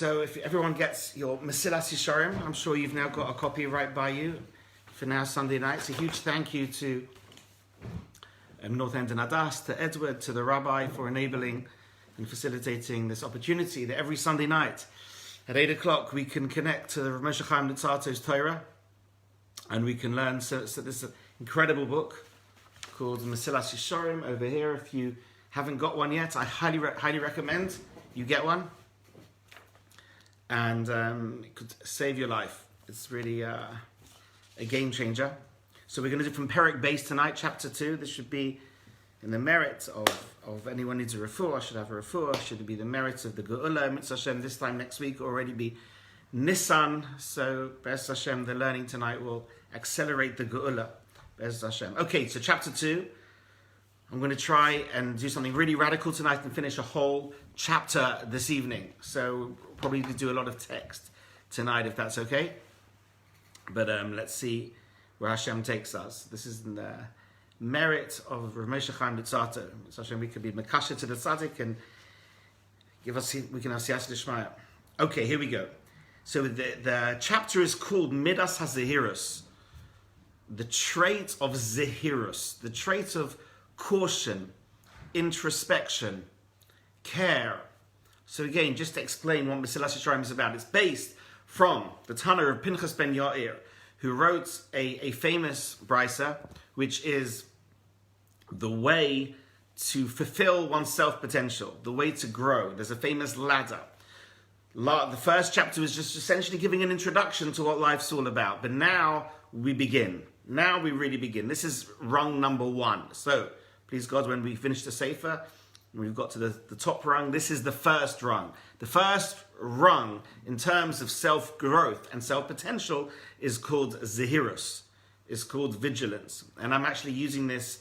so if everyone gets your Mesillas Yesharim, I'm sure you've now got a copy right by you for now Sunday nights. A huge thank you to North End and Adas, to Edward, to the Rabbi for enabling and facilitating this opportunity that every Sunday night at 8 o'clock we can connect to the Yesharim Lutzato's Torah and we can learn. So this incredible book called Mesillas Yesharim over here. If you haven't got one yet, I highly recommend you get one. And it could save your life. It's really a game changer. So we're going to do from Perek Beis tonight, chapter 2. This should be in the merit of anyone needs a refuah, should have a refuah. Should be the merit of the Geula, Mitzvah Hashem. This time next week will already be Nisan. So Be'ez Hashem, the learning tonight will accelerate the Geula. Be'ez Hashem. Okay, so chapter 2. I'm going to try and do something really radical tonight and finish a whole chapter this evening. So probably to do a lot of text tonight, if that's okay. But let's see where Hashem takes us. This is in the merit of Rav Moshe Chaim Luzzatto. So Hashem, we could be Mekasher to the Tzaddik and we can have Siyas L'Shmaya. Okay, here we go. So the chapter is called Midas HaZehirus. The trait of Zehirus. The trait of caution, introspection, care. So again, just to explain what Mesillas Yesharim is about, it's based from the Tana of Pinchas ben Yair, who wrote a famous brisa, which is the way to fulfill one's self-potential, the way to grow. There's a famous ladder. The first chapter was just essentially giving an introduction to what life's all about. But now we begin. Now we really begin. This is rung number 1. So, please God, when we finish the Sefer, we've got to the top rung. This is the first rung. The first rung in terms of self-growth and self-potential is called Zehirus. It's called vigilance. And I'm actually using this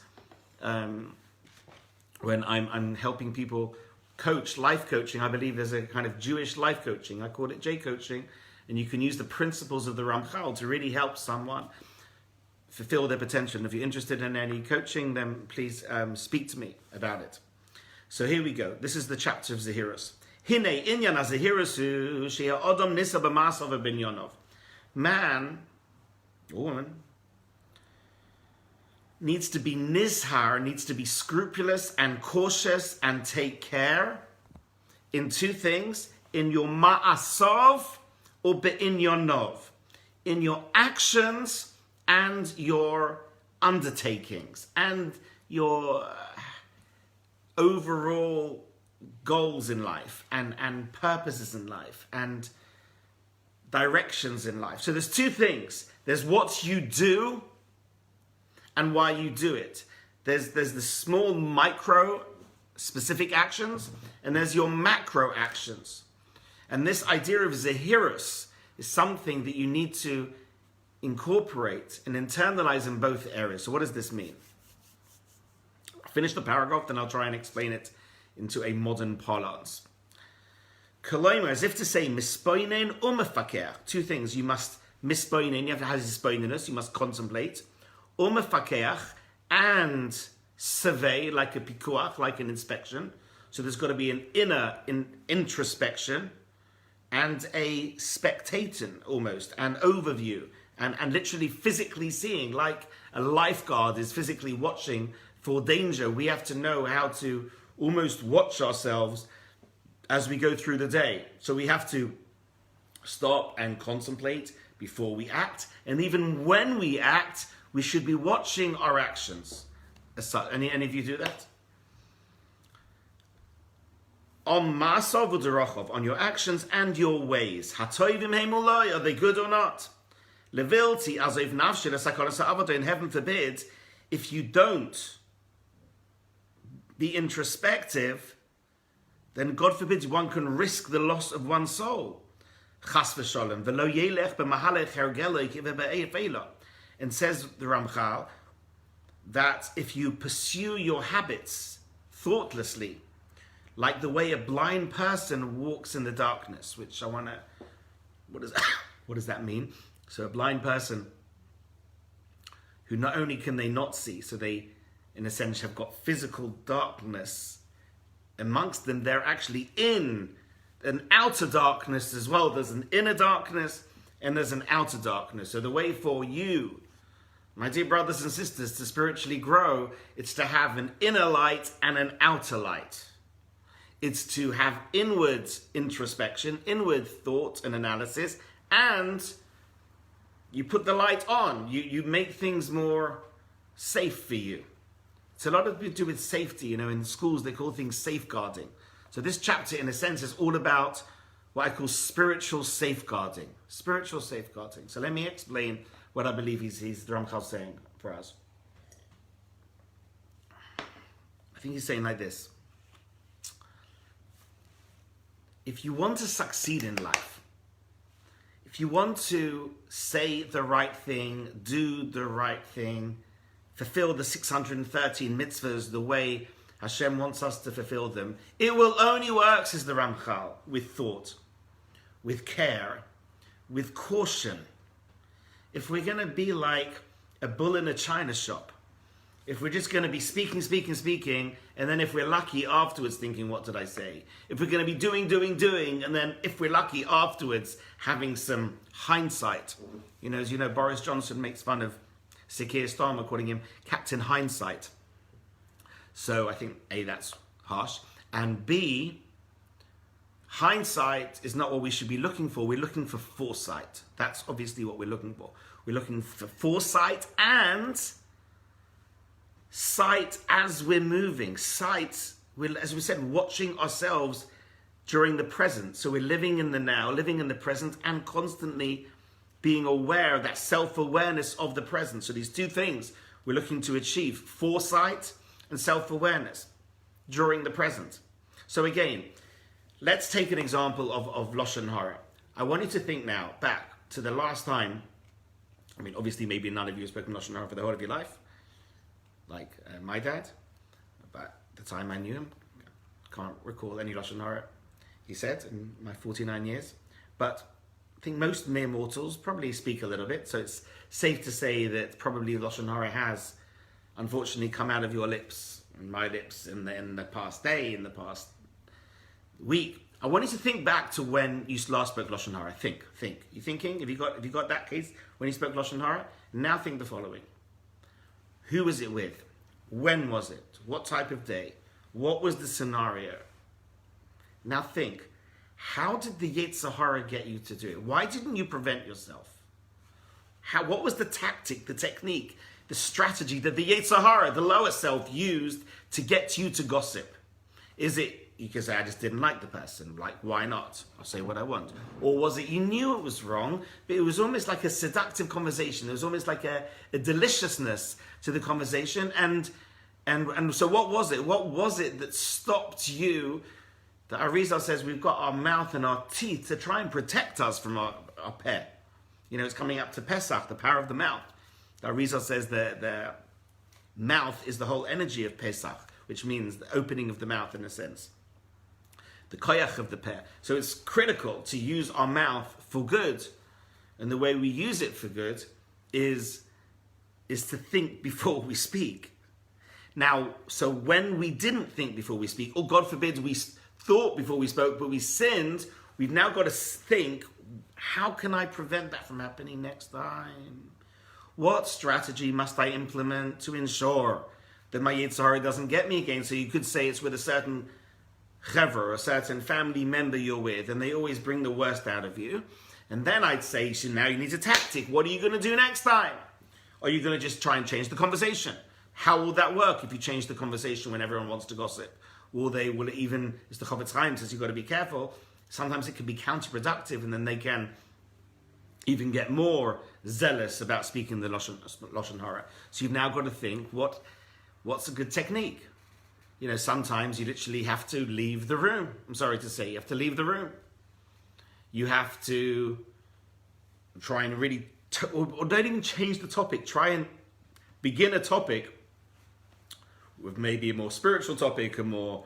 when I'm helping people coach, life coaching. I believe there's a kind of Jewish life coaching. I call it J-coaching. And you can use the principles of the Ramchal to really help someone fulfill their potential. And if you're interested in any coaching, then please speak to me about it. So here we go. This is the chapter of Zehirus. Hine inyan ha-Zehirus she'ha adam nisa b'masav v'binyonov. Man, or woman, needs to be nizhar, needs to be scrupulous and cautious and take care in 2 things: in your ma'asav or be'inyonov, in your actions and your undertakings and your overall goals in life and purposes in life and directions in life. So there's 2 things. There's what you do and why you do it. There's the small micro specific actions and there's your macro actions. And this idea of Zehirus is something that you need to incorporate and internalize in both areas. So what does this mean? I'll finish the paragraph, then I'll try and explain it into a modern parlance. Koloima, as if to say, mispoinen or mefakeach. 2 things. You must mispoinen, you have to have mispoineness, you must contemplate. Or mefakeach, and survey, like a pikuach, like an inspection. So there's got to be an inner introspection and a spectator almost, an overview. And literally physically seeing, like a lifeguard is physically watching for danger. We have to know how to almost watch ourselves as we go through the day. So we have to stop and contemplate before we act. And even when we act, we should be watching our actions. Any of you do that? On ma'asav u'derachov, on your actions and your ways. Hatoivim heimulai, are they good or not? Levilti azov nafshel esakalas ha'avodah, and heaven forbid, if you don't be introspective, then God forbid one can risk the loss of one's soul. Chas v'sholem v'lo yelech b'mahalech hergeloi k've'be'efela. And says the Ramchal that if you pursue your habits thoughtlessly, like the way a blind person walks in the darkness, which what does that mean? So a blind person who not only can they not see, so they, in a sense, have got physical darkness amongst them, they're actually in an outer darkness as well. There's an inner darkness and there's an outer darkness. So the way for you, my dear brothers and sisters, to spiritually grow, it's to have an inner light and an outer light. It's to have inward introspection, inward thought and analysis, and you put the light on. You make things more safe for you. It's a lot to do with safety. In schools they call things safeguarding. So this chapter, in a sense, is all about what I call spiritual safeguarding. Spiritual safeguarding. So let me explain what I believe he's the Ramchal saying for us. I think he's saying like this. If you want to succeed in life, if you want to say the right thing, do the right thing, fulfill the 613 mitzvahs the way Hashem wants us to fulfill them, it will only work, says the Ramchal, with thought, with care, with caution. If we're going to be like a bull in a china shop, if we're just going to be speaking, and then if we're lucky afterwards thinking, what did I say? If we're going to be doing, and then if we're lucky afterwards having some hindsight. As you know, Boris Johnson makes fun of Sir Keir Starmer, calling him Captain Hindsight. So I think, A, that's harsh. And B, hindsight is not what we should be looking for. We're looking for foresight. That's obviously what we're looking for. We're looking for foresight and sight as we're moving. Sight, as we said, watching ourselves during the present. So we're living in the now, living in the present, and constantly being aware of that self-awareness of the present. So these two things we're looking to achieve: foresight and self-awareness during the present. So again, let's take an example of Lashon Hara. I want you to think now back to the last time. Obviously maybe none of you have spoken Lashon Hara for the whole of your life, like my dad. But the time I knew him, can't recall any Lashon Hara he said in my 49 years. But I think most mere mortals probably speak a little bit, so it's safe to say that probably Lashon Hara has unfortunately come out of your lips and my lips in the past day, in the past week. I want you to think back to when you last spoke Lashon Hara. Think. You thinking? Have you got that case when you spoke Lashon Hara? Now think the following. Who was it with? When was it? What type of day? What was the scenario? Now think. How did the Yetzer Hara get you to do it? Why didn't you prevent yourself? What was the tactic, the technique, the strategy that the Yetzer Hara, the lower self, used to get you to gossip? Is it you can say, I just didn't like the person, like, why not? I'll say what I want. Or was it you knew it was wrong, but it was almost like a seductive conversation. There was almost like a deliciousness to the conversation. And so what was it? What was it that stopped you? The Arizal says we've got our mouth and our teeth to try and protect us from our peh. It's coming up to Pesach, the power of the mouth. The Arizal says the mouth is the whole energy of Pesach, which means the opening of the mouth in a sense. The koyach of the peh. So it's critical to use our mouth for good. And the way we use it for good is to think before we speak. Now, so when we didn't think before we speak, or God forbid we thought before we spoke, but we sinned, we've now got to think, how can I prevent that from happening next time? What strategy must I implement to ensure that my Yetzer Hara doesn't get me again? So you could say it's with a certain chaver, a certain family member you're with, and they always bring the worst out of you. And then I'd say, so now you need a tactic. What are you going to do next time? Are you going to just try and change the conversation? How will that work if you change the conversation when everyone wants to gossip? Will it even, as the Chofetz Chaim says, you've got to be careful. Sometimes it can be counterproductive, and then they can even get more zealous about speaking the Lashon Hara. So you've now got to think, what's a good technique? Sometimes you literally have to leave the room. I'm sorry to say, you have to leave the room. You have to try and really, or don't even change the topic. Try and begin a topic with maybe a more spiritual topic, a more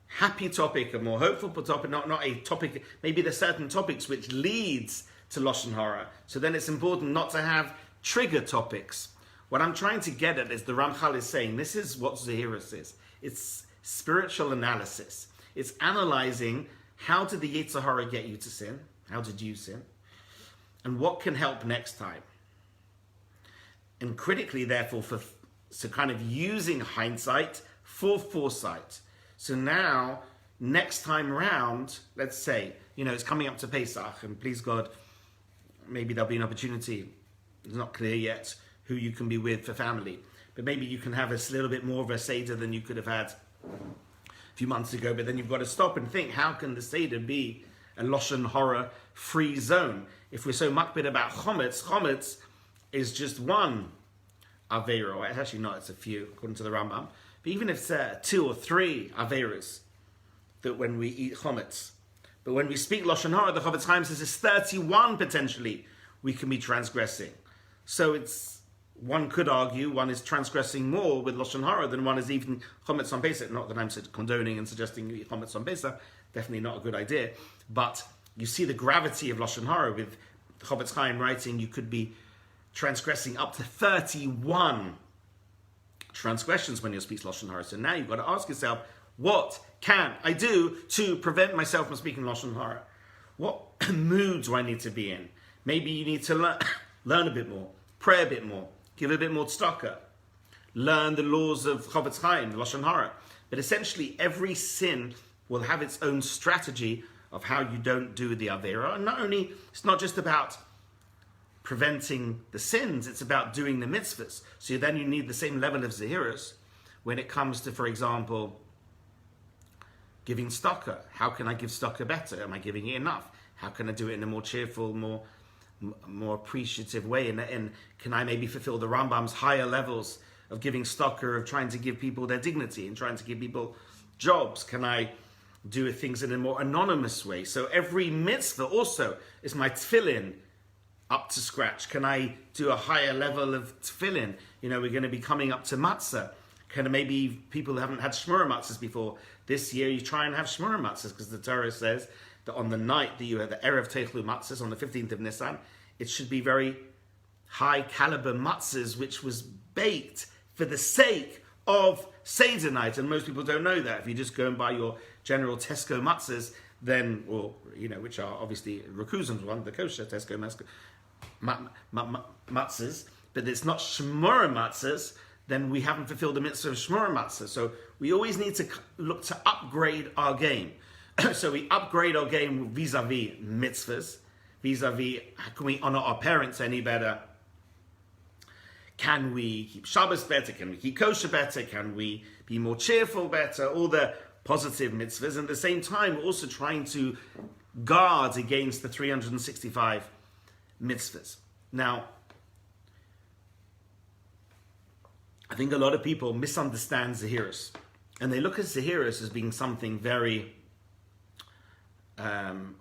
happy topic, a more hopeful topic, not a topic. Maybe there's certain topics which leads to Lashon Hara. So then it's important not to have trigger topics. What I'm trying to get at is the Ramchal is saying, this is what Zahirus is. It's spiritual analysis. It's analyzing How did the Yetzer Hara get you to sin? How did you sin? And what can help next time? And critically, therefore, so kind of using hindsight for foresight. So now, next time round, let's say, it's coming up to Pesach, and please God, maybe there'll be an opportunity. It's not clear yet who you can be with for family. But maybe you can have a little bit more of a Seder than you could have had a few months ago. But then you've got to stop and think, how can the Seder be a Lashon Hara free zone? If we're so makbid about Chometz is just one Aveiro. It's actually not, it's a few, according to the Rambam. But even if it's 2 or 3 Aveiros, that when we eat Chometz. But when we speak Lashon Hara, the Chofetz Chaim says it's 31 potentially we can be transgressing. So one could argue one is transgressing more with Lashon Hara than one is even Chometz on Pesach. Not that I'm condoning and suggesting you eat Chometz on Pesach. Definitely not a good idea. But you see the gravity of Lashon Hara with Chofetz Chaim writing you could be transgressing up to 31 transgressions when you speak Lashon Hara. So now you've got to ask yourself, what can I do to prevent myself from speaking Lashon Hara? What mood do I need to be in? Maybe you need to learn a bit more, pray a bit more, give a bit more tzedakah, learn the laws of Chofetz Chaim, the Lashon Hara. But essentially, every sin will have its own strategy of how you don't do the Aveira. And it's not just about preventing the sins, it's about doing the mitzvahs. So then you need the same level of Zehirus when it comes to, for example, giving tzedakah. How can I give tzedakah better? Am I giving it enough? How can I do it in a more cheerful, more appreciative way? And can I maybe fulfill the Rambam's higher levels of giving tzedakah, of trying to give people their dignity and trying to give people jobs? Can I do things in a more anonymous way? So every mitzvah also is my tefillin up to scratch. Can I do a higher level of tefillin? We're going to be coming up to matzah. Can maybe people who haven't had shmura matzahs before, this year you try and have shmura matzahs, because the Torah says that on the night that you have the Erev Teichlu matzahs, on the 15th of Nisan, it should be very high caliber matzahs, which was baked for the sake of Seder night. And most people don't know that. If you just go and buy your general Tesco matzahs, then, which are obviously Rakuzan's one, the kosher Tesco matzahs, but it's not shmura matzahs, then we haven't fulfilled the mitzvah of shmura matzah. So we always need to look to upgrade our game. So we upgrade our game vis-a-vis mitzvahs, vis-a-vis, can we honor our parents any better? Can we keep Shabbos better? Can we keep kosher better? Can we be more cheerful better? All the positive mitzvahs. And at the same time, we're also trying to guard against the 365 mitzvahs. Now, I think a lot of people misunderstand Zehirus. And they look at Zehirus as being something very,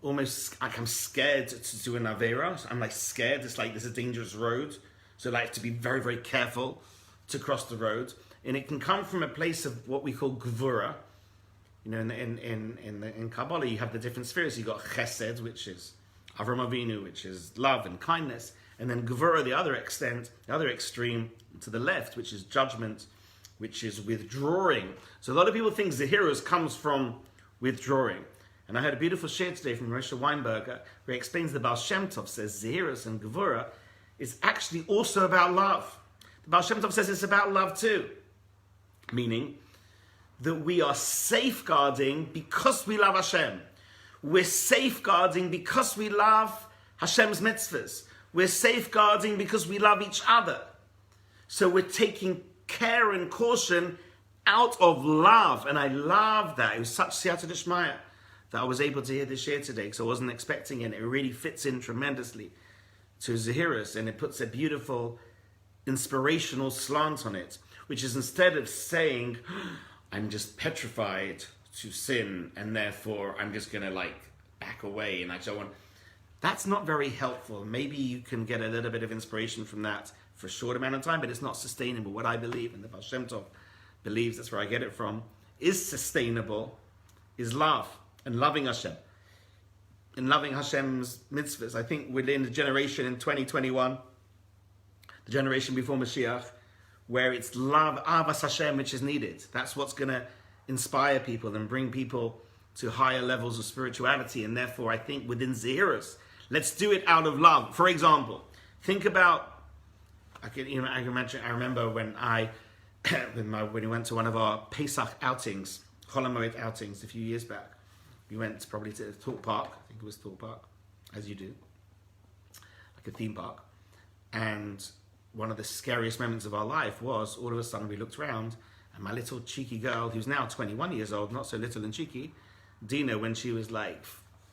almost like I'm scared to do an Aveira. I'm scared. It's like there's a dangerous road. So I have to be very, very careful to cross the road. And it can come from a place of what we call Gvura. In Kabbalah, you have the different spheres. You've got Chesed, which is Avram Avinu, which is love and kindness. And then Gvura, the other extreme to the left, which is judgment, which is withdrawing. So a lot of people think Zehirus comes from withdrawing. And I heard a beautiful share today from Moshe Weinberger, where he explains the Baal Shem Tov says Zehirus and Gvura is actually also about love. The Baal Shem Tov says it's about love too. Meaning that we are safeguarding because we love Hashem. We're safeguarding because we love Hashem's mitzvahs. We're safeguarding because we love each other. So we're taking care and caution out of love. And I love that. It was such siyata d'shmaya that I was able to hear this year today, because I wasn't expecting it. It really fits in tremendously to Zehirus, and it puts a beautiful inspirational slant on it, which is, instead of saying, I'm just petrified to sin, and therefore I'm just going to back away and I don't want... That's not very helpful. Maybe you can get a little bit of inspiration from that for a short amount of time, but it's not sustainable. What I believe, and the Baal Shem Tov believes, that's where I get it from, is sustainable, is love, and loving Hashem. And loving Hashem's mitzvahs. I think within the generation in 2021, the generation before Mashiach, where it's love, Avas Hashem, which is needed. That's what's going to inspire people and bring people to higher levels of spirituality. And therefore, I think within Zehirus, let's do it out of love. For example, think about, I remember when when we went to one of our Pesach outings, Chol HaMoed outings a few years back. We went probably to Thorpe Park, I think it was Thorpe Park, as you do, like a theme park. And one of the scariest moments of our life was all of a sudden we looked around and my little cheeky girl, who's now 21 years old, not so little and cheeky, Dina, when she was like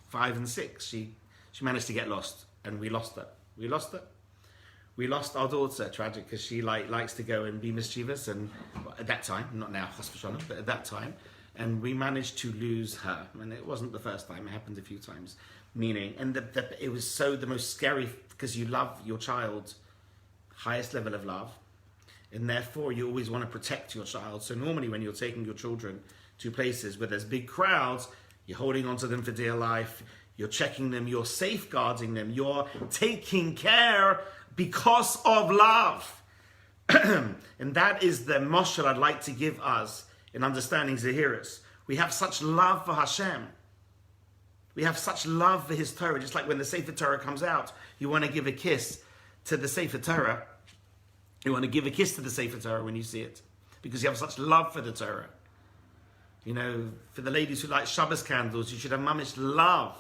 5 and 6, she managed to get lost, and we lost her. We lost our daughter, tragic, because she likes to go and be mischievous, and at that time, not now, chas v'shalom, but at that time, and we managed to lose her. And it wasn't the first time; it happened a few times. Meaning, and it was the most scary, because you love your child, highest level of love, and therefore you always want to protect your child. So normally, when you're taking your children to places where there's big crowds, you're holding onto them for dear life. You're checking them. You're safeguarding them. You're taking care because of love. And that is the mashal I'd like to give us in understanding Zehirus. We have such love for Hashem. We have such love for His Torah. Just like when the Sefer Torah comes out, you want to give a kiss to the Sefer Torah. You want to give a kiss to the Sefer Torah when you see it, because you have such love for the Torah. You know, for the ladies who like Shabbos candles, you should have mamish love,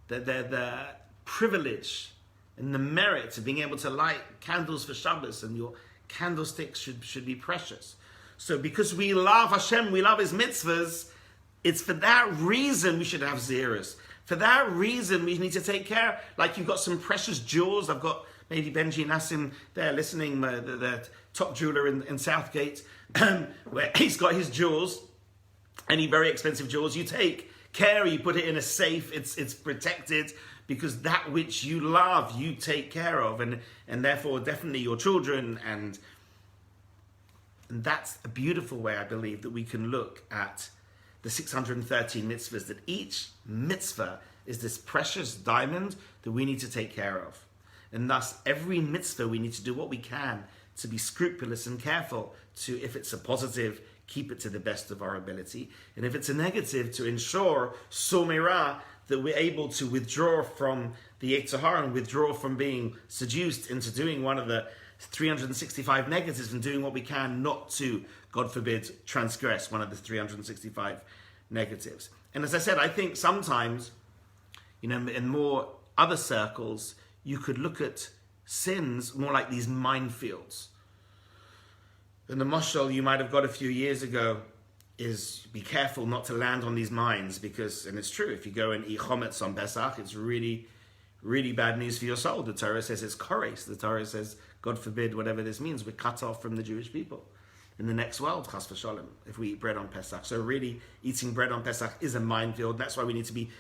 the privilege and the merit of being able to light candles for Shabbos, and your candlesticks should be precious. So because we love Hashem, we love His mitzvahs, it's for that reason we should have Zehirus. For that reason we need to take care. Like you've got some precious jewels. I've got maybe Benji Nassim there listening, the top jeweler in Southgate, where he's got his jewels. Any very expensive jewels, you take care, you put it in a safe, it's protected, because that which you love, you take care of, and therefore definitely your children, and that's a beautiful way, I believe, that we can look at the 613 mitzvahs, that each mitzvah is this precious diamond that we need to take care of. And thus, every mitzvah we need to do what we can to be scrupulous and careful to, if it's a positive, keep it to the best of our ability. And if it's a negative, to ensure, somera, that we're able to withdraw from the Yetzer Hara and withdraw from being seduced into doing one of the 365 negatives and doing what we can not to, God forbid, transgress one of the 365 negatives. And as I said, I think sometimes, you know, in more other circles, you could look at sins more like these minefields. And the mashal you might have got a few years ago is be careful not to land on these mines, because, and it's true, if you go and eat chometz on Pesach, it's really, really bad news for your soul. The Torah says it's kores. The Torah says, God forbid, whatever this means, we're cut off from the Jewish people in the next world, chas v'shalom, if we eat bread on Pesach. So really, eating bread on Pesach is a minefield. That's why we need to be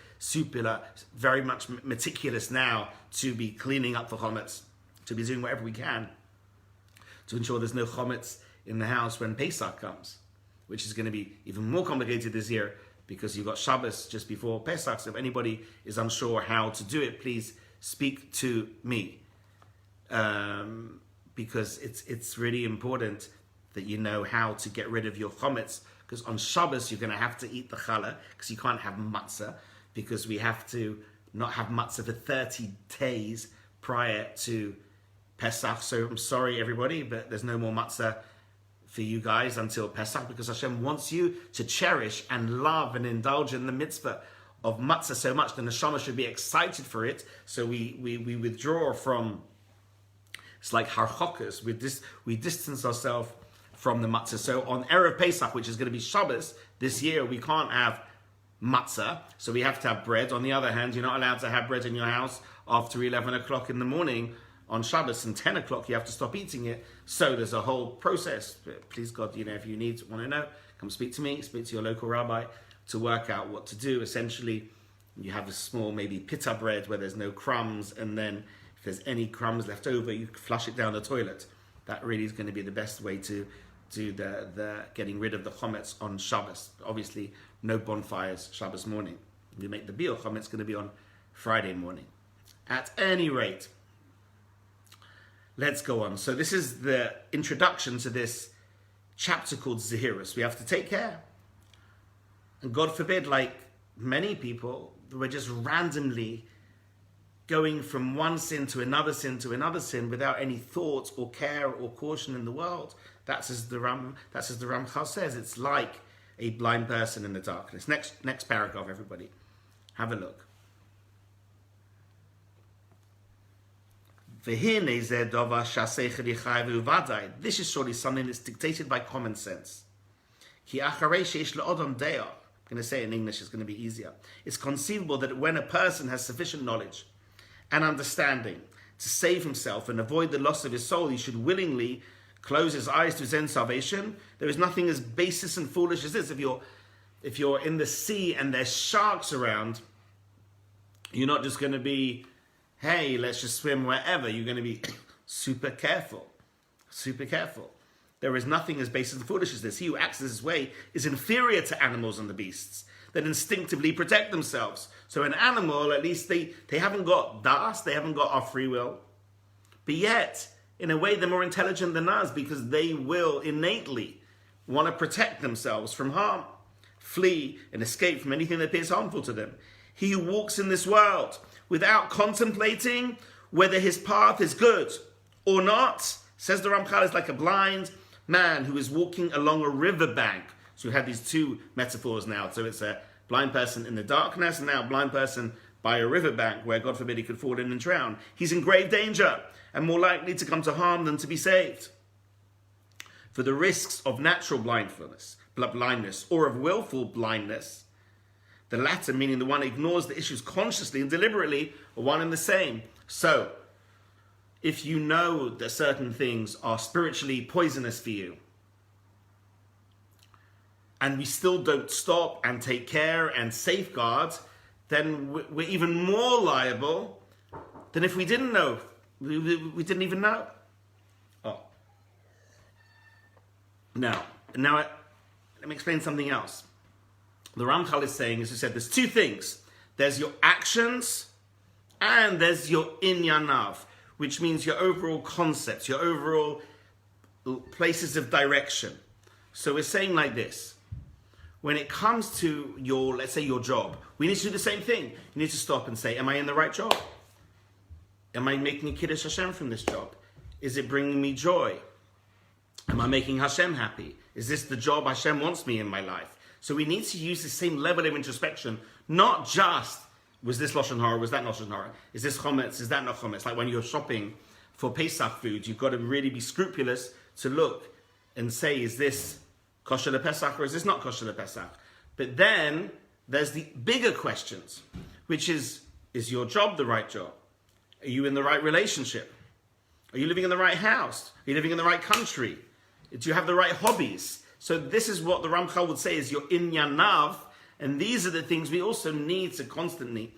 very much meticulous now to be cleaning up for chometz, to be doing whatever we can to ensure there's no chometz in the house when Pesach comes, which is going to be even more complicated this year because you've got Shabbos just before Pesach. So if anybody is unsure how to do it, please speak to me, because it's really important that you know how to get rid of your chometz, because on Shabbos you're going to have to eat the challah, because you can't have matzah, because we have to not have matzah for 30 days prior to Pesach. So I'm sorry everybody, but there's no more matzah for you guys until Pesach, because Hashem wants you to cherish and love and indulge in the mitzvah of matzah so much. The neshama should be excited for it. So we withdraw from, it's like harchokas, we distance ourselves from the matzah. So on Erev Pesach, which is going to be Shabbos this year, we can't have matzah, so we have to have bread. On the other hand, you're not allowed to have bread in your house after 11 o'clock in the morning on Shabbos, and 10 o'clock you have to stop eating it. So there's a whole process. Please God, you know, if you want to know, come speak to me, speak to your local rabbi to work out what to do. Essentially, you have a small, maybe pita bread where there's no crumbs, and then if there's any crumbs left over, you flush it down the toilet. That really is going to be the best way to do the getting rid of the chometz on Shabbos. Obviously, no bonfires Shabbos morning. You make the biur chometz going to be on Friday morning. At any rate, let's go on. So this is the introduction to this chapter called Zehirus. We have to take care. And God forbid, like many people were just randomly going from one sin to another sin to another sin without any thought or care or caution in the world. That's as the Ramchal says. It's like a blind person in the darkness. Next paragraph, everybody. Have a look. This is surely something that's dictated by common sense. I'm going to say it in English, it's going to be easier. It's conceivable that when a person has sufficient knowledge and understanding to save himself and avoid the loss of his soul, he should willingly close his eyes to his own salvation. There is nothing as baseless and foolish as this. If you're in the sea and there's sharks around, you're not just going to be, hey, let's just swim wherever. You're going to be super careful. Super careful. There is nothing as base and foolish as this. He who acts this way is inferior to animals and the beasts that instinctively protect themselves. So an animal, at least they haven't got das, they haven't got our free will. But yet, in a way, they're more intelligent than us because they will innately want to protect themselves from harm, flee and escape from anything that appears harmful to them. He who walks in this world without contemplating whether his path is good or not, says the Ramchal, is like a blind man who is walking along a riverbank. So we have these two metaphors now. So it's a blind person in the darkness and now a blind person by a riverbank where, God forbid, he could fall in and drown. He's in grave danger and more likely to come to harm than to be saved. For the risks of natural blindness or of willful blindness, the latter, meaning the one who ignores the issues consciously and deliberately, are one and the same. So, if you know that certain things are spiritually poisonous for you, and we still don't stop and take care and safeguard, then we're even more liable than if we didn't know. We didn't even know. Oh. Now, let me explain something else. The Ramchal is saying, as we said, there's two things. There's your actions and there's your inyanav, which means your overall concepts, your overall places of direction. So we're saying like this. When it comes to your, let's say your job, we need to do the same thing. You need to stop and say, am I in the right job? Am I making a Kiddush Hashem from this job? Is it bringing me joy? Am I making Hashem happy? Is this the job Hashem wants me in my life? So we need to use the same level of introspection, not just, was this Lashon Hara, was that Lashon Hara? Is this Chometz, is that not Chometz? Like when you're shopping for Pesach food, you've got to really be scrupulous to look and say, is this kosher lePesach or is this not kosher lePesach? But then there's the bigger questions, which is your job the right job? Are you in the right relationship? Are you living in the right house? Are you living in the right country? Do you have the right hobbies? So this is what the Ramchal would say is your inyanav, and these are the things we also need to constantly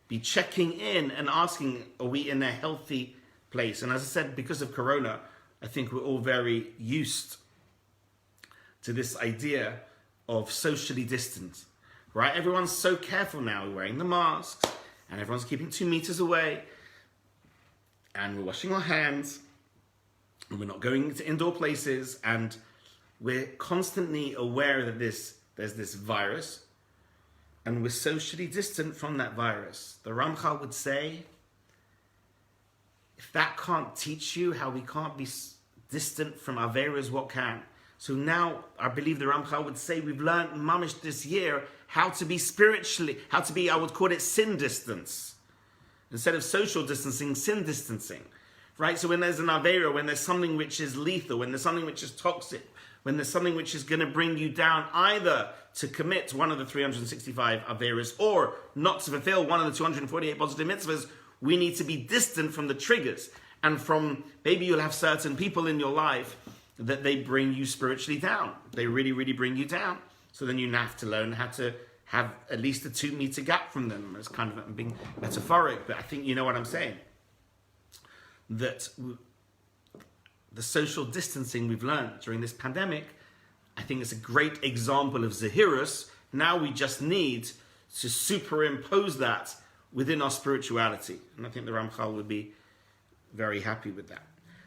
be checking in and asking, are we in a healthy place? And as I said, because of Corona, I think we're all very used to this idea of socially distant, right? Everyone's so careful now, we're wearing the masks, and everyone's keeping 2 meters away, and we're washing our hands, and we're not going to indoor places, and we're constantly aware that there's this virus, and we're socially distant from that virus. The Ramchal would say, if that can't teach you how we can't be distant from Averas, what can? So now, I believe the Ramchal would say, we've learned mamish this year how to be spiritually, I would call it sin distance. Instead of social distancing, sin distancing. Right? So when there's an Avera, when there's something which is lethal, when there's something which is toxic, when there's something which is going to bring you down either to commit one of the 365 Averas or not to fulfill one of the 248 positive mitzvahs, we need to be distant from the triggers. And from, maybe you'll have certain people in your life that they bring you spiritually down. They really, really bring you down. So then you have to learn how to have at least a 2 meter gap from them. It's kind of being metaphoric, but I think you know what I'm saying. That the social distancing we've learned during this pandemic, I think it's a great example of Zahirus. Now we just need to superimpose that within our spirituality. And I think the Ramchal would be very happy with that.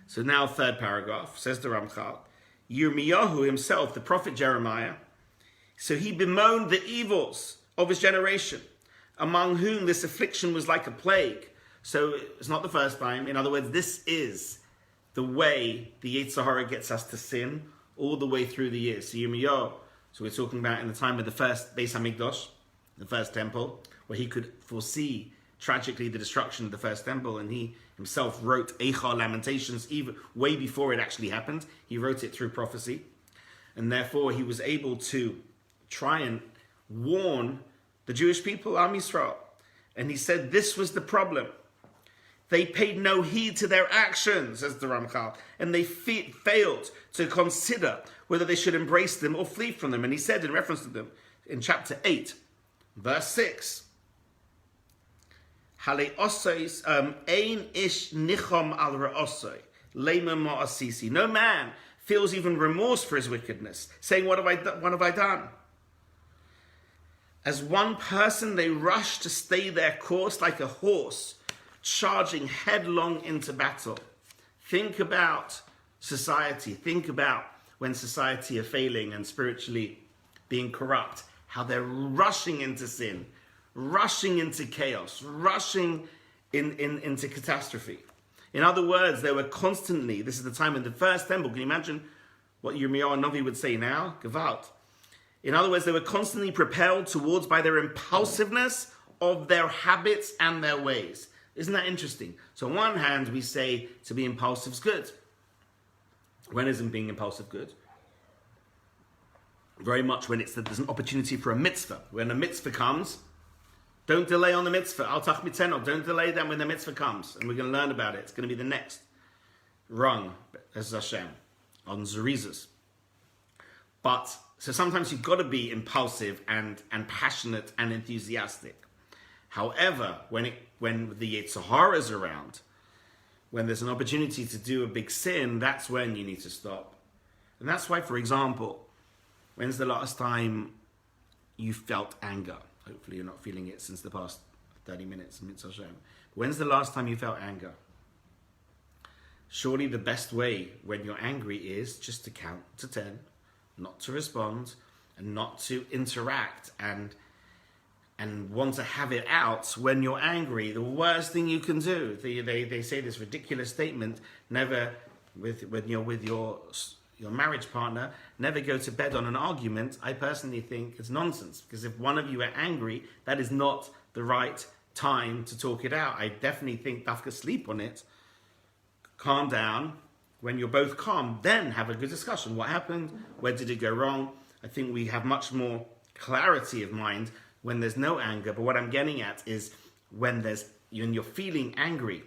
So now, third paragraph, says the Ramchal, Yirmiyahu himself, the prophet Jeremiah, so he bemoaned the evils of his generation, among whom this affliction was like a plague. So it's not the first time. In other words, this is the way the Yetzer Hara gets us to sin all the way through the years. So Yirmiyahu, so we're talking about in the time of the first Beis HaMikdash, the first temple, where he could foresee tragically the destruction of the first temple, and he himself wrote Eicha Lamentations even way before it actually happened. He wrote it through prophecy, and therefore he was able to try and warn the Jewish people, Am Yisrael. And he said this was the problem. They paid no heed to their actions, as the Ramchal, and they failed to consider whether they should embrace them or flee from them. And he said in reference to them in chapter 8, verse 6, Hale osois ein ish nichom al ra'osoi lema ma'asisi. No man feels even remorse for his wickedness, saying, what have I done? As one person, they rush to stay their course like a horse, charging headlong into battle. Think about society. Think about when society are failing and spiritually being corrupt, how they're rushing into sin, rushing into chaos, rushing into catastrophe. In other words, they were constantly, this is the time in the first temple. Can you imagine what Yirmiyahu Novi would say now? Gewalt. In other words, they were constantly propelled towards by their impulsiveness of their habits and their ways. Isn't that interesting? So on one hand, we say to be impulsive is good. When isn't being impulsive good? Very much when there's an opportunity for a mitzvah. When a mitzvah comes, don't delay on the mitzvah. Al tach mitzeno. Don't delay that when the mitzvah comes. And we're going to learn about it. It's going to be the next rung, as Hashem, on Zerizas. But, so sometimes you've got to be impulsive and passionate and enthusiastic. However, when the Yetzer Hara is around, when there's an opportunity to do a big sin, that's when you need to stop. And that's why, for example, when's the last time you felt anger? Hopefully you're not feeling it since the past 30 minutes. When's the last time you felt anger? Surely the best way when you're angry is just to count to 10, not to respond, and not to interact and want to have it out when you're angry. The worst thing you can do. They say this ridiculous statement, never when you're with your marriage partner, never go to bed on an argument. I personally think it's nonsense, because if one of you are angry, that is not the right time to talk it out. I definitely think dafka sleep on it. Calm down. When you're both calm, then have a good discussion. What happened? Where did it go wrong? I think we have much more clarity of mind when there's no anger. But what I'm getting at is when you're feeling angry,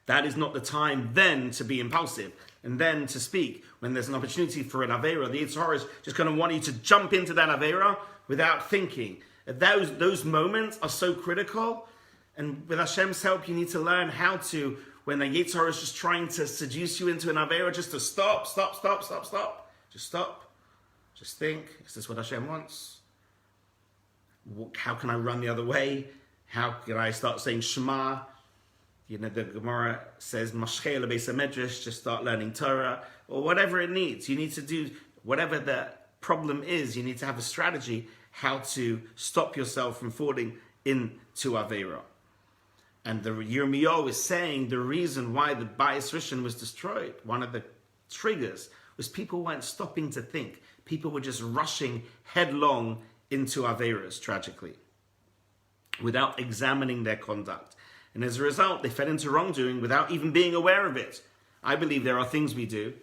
that is not the time then to be impulsive and then to speak. When there's an opportunity for an Aveira, the Yetzer Hara is just going to want you to jump into that Aveira without thinking. Those moments are so critical. And with Hashem's help, you need to learn how to, when the Yetzer Hara is just trying to seduce you into an Aveira, just to stop. Just stop. Just think, is this what Hashem wants? How can I run the other way? How can I start saying Shema? The Gemara says, Mashchei lebeis hamedrash, just start learning Torah, or whatever it needs. You need to do, whatever the problem is, you need to have a strategy how to stop yourself from falling into Aveira. And the Yirmiyahu is saying the reason why the Bayis Rishon was destroyed, one of the triggers, was people weren't stopping to think. People were just rushing headlong into Aveiras, tragically, without examining their conduct. And as a result, they fell into wrongdoing without even being aware of it. I believe there are things we do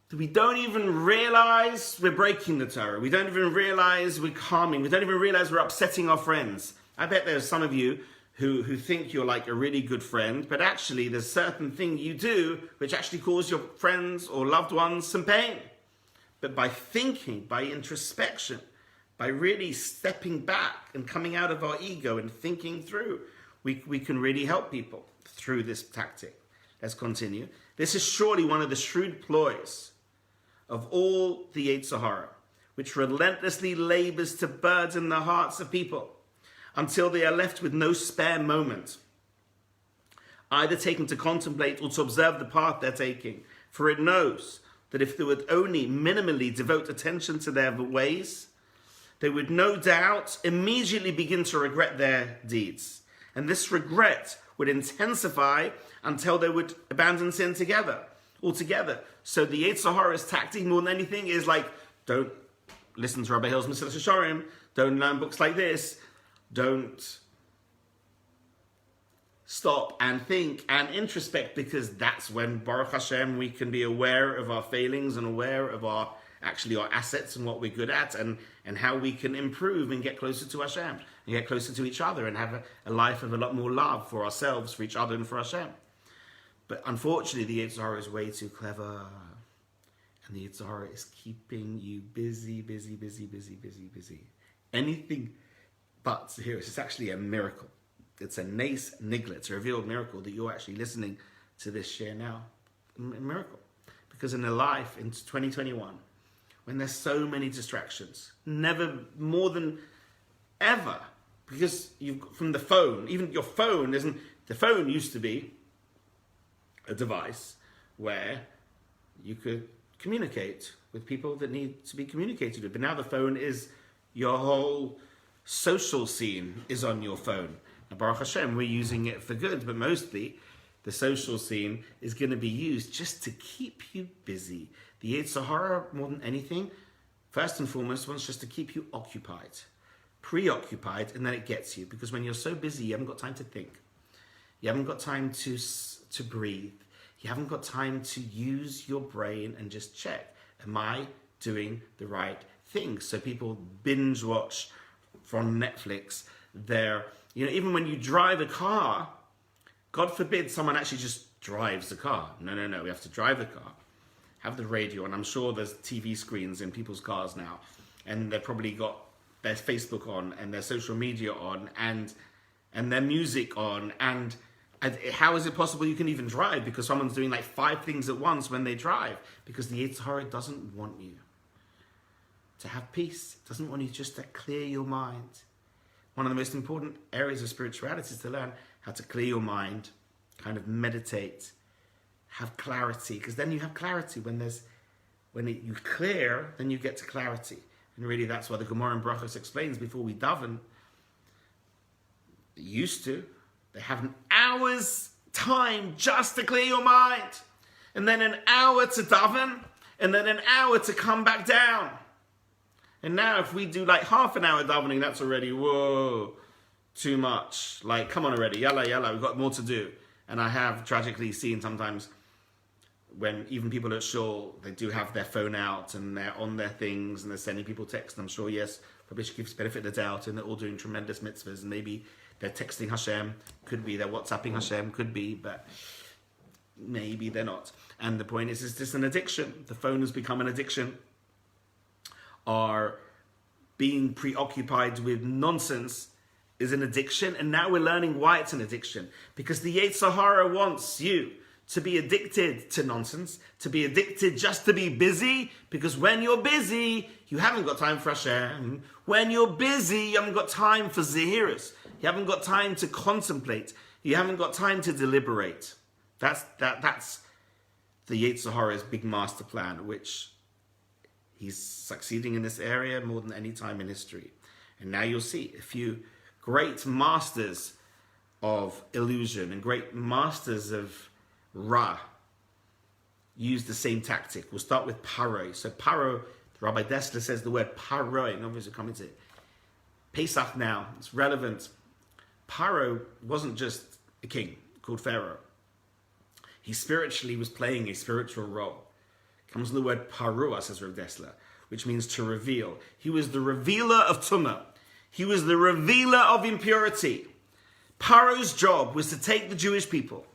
that we don't even realize we're breaking the Torah. We don't even realize we're harming. We don't even realize we're upsetting our friends. I bet there's some of you who think you're like a really good friend, but actually there's certain thing you do which actually cause your friends or loved ones some pain. But by thinking, by introspection, by really stepping back and coming out of our ego and thinking through, we can really help people through this tactic. Let's continue. This is surely one of the shrewd ploys of all the Yetzer Hara, which relentlessly labors to burden the hearts of people until they are left with no spare moment, either taken to contemplate or to observe the path they're taking. For it knows that if they would only minimally devote attention to their ways, they would no doubt immediately begin to regret their deeds. And this regret would intensify until they would abandon sin altogether. So the Yetzer Hara's tactic more than anything is like, don't listen to Rabbi Hill's Mesillas Yesharim, don't learn books like this, don't stop and think and introspect, because that's when, Baruch Hashem, we can be aware of our failings and aware of our assets and what we're good at, and how we can improve and get closer to Hashem and get closer to each other and have a life of a lot more love for ourselves, for each other, and for Hashem. But unfortunately, the Yetzer Hara is way too clever, and the Yetzer Hara is keeping you busy. Anything but here. It's actually a miracle. It's a nes nigla. It's a revealed miracle that you're actually listening to this share now. A miracle. Because in a life in 2021, when there's so many distractions, never more than ever, because from the phone, even your phone isn't, the phone used to be a device where you could communicate with people that need to be communicated with. But now the phone is, your whole social scene is on your phone. Now, Baruch Hashem, we're using it for good, but mostly the social scene is going to be used just to keep you busy. The Yetzer Hara, more than anything, first and foremost, wants just to keep you occupied, preoccupied, and then it gets you. Because when you're so busy, you haven't got time to think. You haven't got time to breathe. You haven't got time to use your brain and just check, am I doing the right thing? So people binge watch from Netflix. Even when you drive a car, God forbid someone actually just drives the car. No, we have to drive the car, have the radio, and I'm sure there's TV screens in people's cars now, and they've probably got their Facebook on, and their social media on, and their music on, and how is it possible you can even drive? Because someone's doing like 5 things at once when they drive. Because the Yetzer Hara doesn't want you to have peace. It doesn't want you just to clear your mind. One of the most important areas of spirituality is to learn how to clear your mind, kind of meditate, have clarity. Because then you have clarity. When you clear, then you get to clarity. And really that's why the Gemara in Brachos explains before we daven, they have an hour's time just to clear your mind. And then an hour to daven. And then an hour to come back down. And now if we do like half an hour davening, that's already, whoa, too much. Like, come on already, yalla, we've got more to do. And I have tragically seen sometimes when even people at shul, they do have their phone out and they're on their things and they're sending people texts. And I'm sure, yes, Rabbi gives benefit of the doubt and they're all doing tremendous mitzvahs. And maybe they're texting Hashem, could be, they're WhatsApping Hashem, could be, but maybe they're not. And the point is this an addiction? The phone has become an addiction. Or being preoccupied with nonsense is an addiction. And now we're learning why it's an addiction. Because the Yetzer Hara wants you to be addicted to nonsense, to be addicted just to be busy. Because when you're busy, you haven't got time for Hashem. When you're busy, you haven't got time for Zehiras. You haven't got time to contemplate. You haven't got time to deliberate. That's the Yetzer Hara's big master plan, which he's succeeding in this area more than any time in history. And now you'll see a few great masters of illusion and great masters of Ra use the same tactic. We'll start with Paro. So Paro, Rabbi Dessler says the word Paro, and obviously coming to Pesach now, it's relevant. Paro wasn't just a king called Pharaoh. He spiritually was playing a spiritual role. Comes from the word parua, says Rabbi Dessler, which means to reveal. He was the revealer of tumah. He was the revealer of impurity. Paro's job was to take the Jewish people.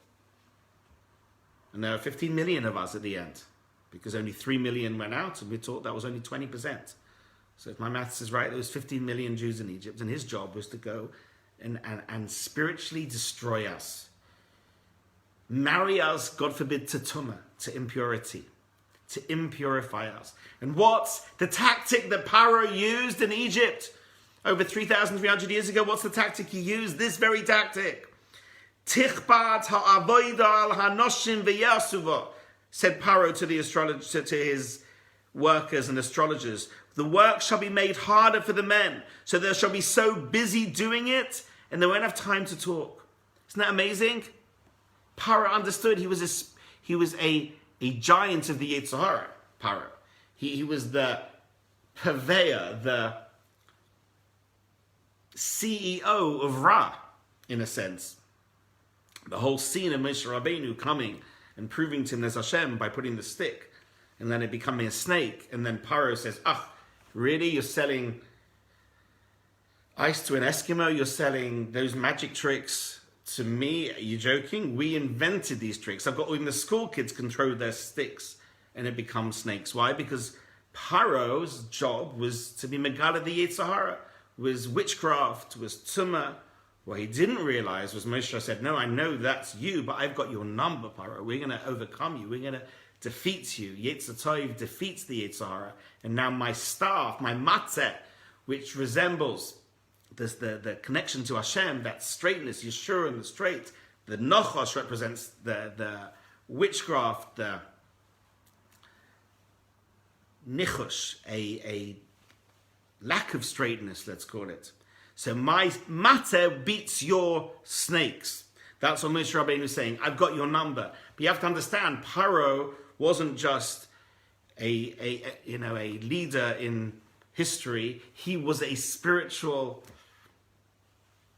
And there are 15 million of us at the end, because only 3 million went out, and we're taught that was only 20%. So if my maths is right, there was 15 million Jews in Egypt, and his job was to go and spiritually destroy us. Marry us, God forbid, to tumah, to impurity, to impurify us. And what's the tactic that Paro used in Egypt over 3,300 years ago? What's the tactic he used? This very tactic. Tichbat ha'avoida al hanoshim v'yasuva, said Paro to the astrologer, to his workers and astrologers. The work shall be made harder for the men, so they shall be so busy doing it, and they won't have time to talk. Isn't that amazing? Paro understood he was a giant of the Yetzer Hara. Paro. He was the purveyor, the CEO of Ra, in a sense. The whole scene of Moshe Rabbeinu coming and proving to him there's Hashem by putting the stick and then it becoming a snake. And then Paro says, really? You're selling ice to an Eskimo? You're selling those magic tricks to me? Are you joking? We invented these tricks. I've got even the school kids can throw their sticks and it becomes snakes. Why? Because Paro's job was to be Megala the Yetzer Hara, was witchcraft, was tumah. What he didn't realize was Moshe said, no, I know that's you, but I've got your number, Paro. We're going to overcome you. We're going to defeat you. Yetzer Tov defeats the Yetzer Hara. And now my staff, my matzeh, which resembles the connection to Hashem, that straightness, Yesharim, the straight. The Nochosh represents the witchcraft, the Nichosh, a lack of straightness, let's call it. So my matzeh beats your snakes. That's what Moshe Rabbeinu is saying. I've got your number. But you have to understand, Paro wasn't just a leader in history. He was a spiritual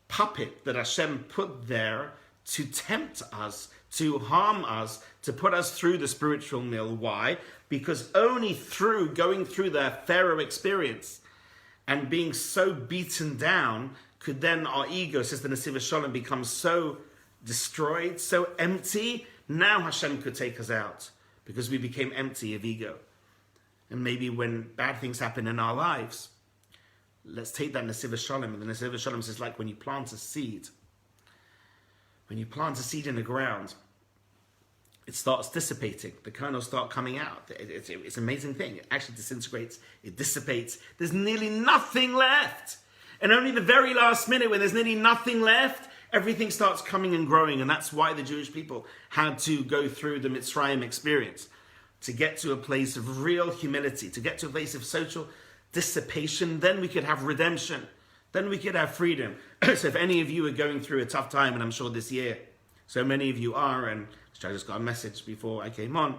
puppet that Hashem put there to tempt us, to harm us, to put us through the spiritual mill. Why? Because only through going through the Pharaoh experience and being so beaten down could then our ego, says the Nesiv Shalom, become so destroyed, so empty. Now Hashem could take us out because we became empty of ego. And maybe when bad things happen in our lives, let's take that Nesiv Shalom. And the Nesiv Shalom says, like when you plant a seed. When you plant a seed in the ground, it starts dissipating. The kernels start coming out. It's an amazing thing. It actually disintegrates. It dissipates. There's nearly nothing left. And only the very last minute when there's nearly nothing left, everything starts coming and growing. And that's why the Jewish people had to go through the Mitzrayim experience. To get to a place of real humility. To get to a place of social dissipation. Then we could have redemption. Then we could have freedom. So if any of you are going through a tough time, and I'm sure this year, so many of you are, and I just got a message before I came on.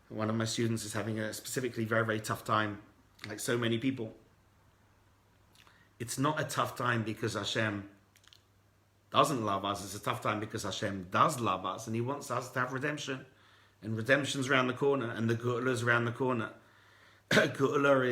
One of my students is having a specifically very, very tough time, like so many people. It's not a tough time because Hashem doesn't love us. It's a tough time because Hashem does love us, and He wants us to have redemption. And redemption's around the corner, and the Geula's around the corner. Geula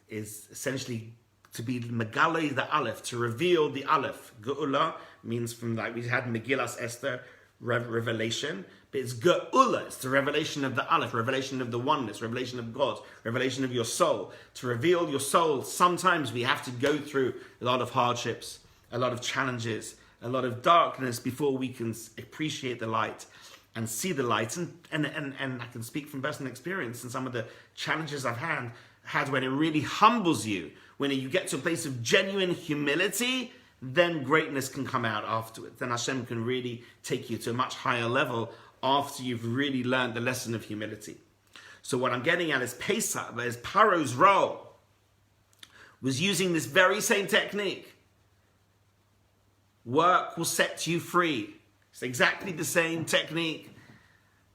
is essentially to be Megalei the Aleph, to reveal the Aleph. Geula means from like we had Megillas Esther, revelation, but it's Geula, it's the revelation of the Aleph, revelation of the oneness, revelation of God, revelation of your soul. To reveal your soul, sometimes we have to go through a lot of hardships, a lot of challenges, a lot of darkness before we can appreciate the light and see the light. And I can speak from personal experience and some of the challenges I've had when it really humbles you, when you get to a place of genuine humility, then greatness can come out afterwards. Then Hashem can really take you to a much higher level after you've really learned the lesson of humility. So what I'm getting at is Pesach, whereas Paro's role was using this very same technique. Work will set you free. It's exactly the same technique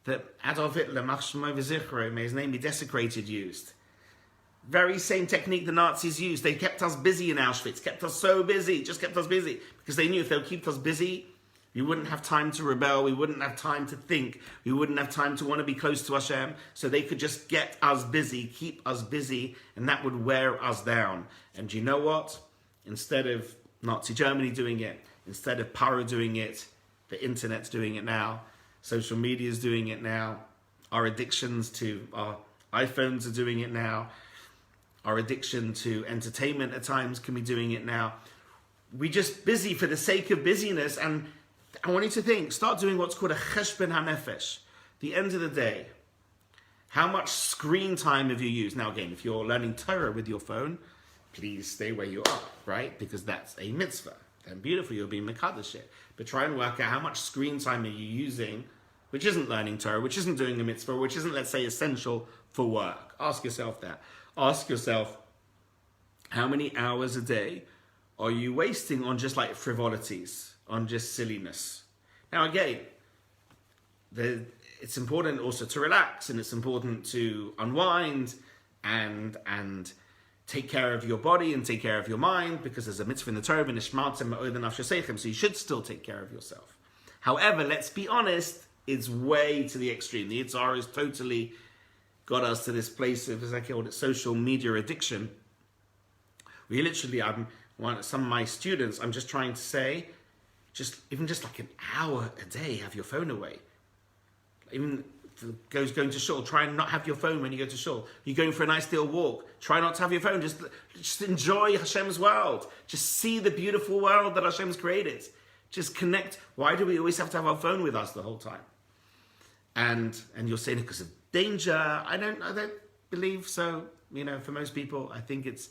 that Adolf Hitler, may his name be desecrated, used. Very same technique the Nazis used. They kept us busy in Auschwitz, kept us so busy, just kept us busy. Because they knew if they would keep us busy, we wouldn't have time to rebel, we wouldn't have time to think, we wouldn't have time to want to be close to Hashem. So they could just get us busy, keep us busy, and that would wear us down. And you know what? Instead of Nazi Germany doing it, instead of Paro doing it, the internet's doing it now, social media's doing it now, our addictions to our iPhones are doing it now, our addiction to entertainment at times can be doing it now. We're just busy for the sake of busyness. And I want you to think, start doing what's called a cheshbon hanefesh. The end of the day, how much screen time have you used? Now again, if you're learning Torah with your phone, please stay where you are, right? Because that's a mitzvah. Then beautiful, you'll be mekadosh it. But try and work out how much screen time are you using, which isn't learning Torah, which isn't doing a mitzvah, which isn't, let's say, essential for work. Ask yourself that. Ask yourself, How many hours a day are you wasting on just like frivolities, on just silliness? Now again, it's important also to relax, and it's important to unwind and take care of your body and take care of your mind, because there's a mitzvah in the Torah, so you should still take care of yourself. However, let's be honest, it's way to the extreme. The Yitzhar has totally got us to this place of, as I called it, social media addiction. We literally, some of my students, I'm just trying to say, even just like an hour a day, have your phone away. Even going to shul, try and not have your phone when you go to shul. You're going for a nice little walk, try not to have your phone. Just enjoy Hashem's world. Just see the beautiful world that Hashem's created. Just connect. Why do we always have to have our phone with us the whole time? And you're saying it because of danger. I don't believe so. For most people, I think it's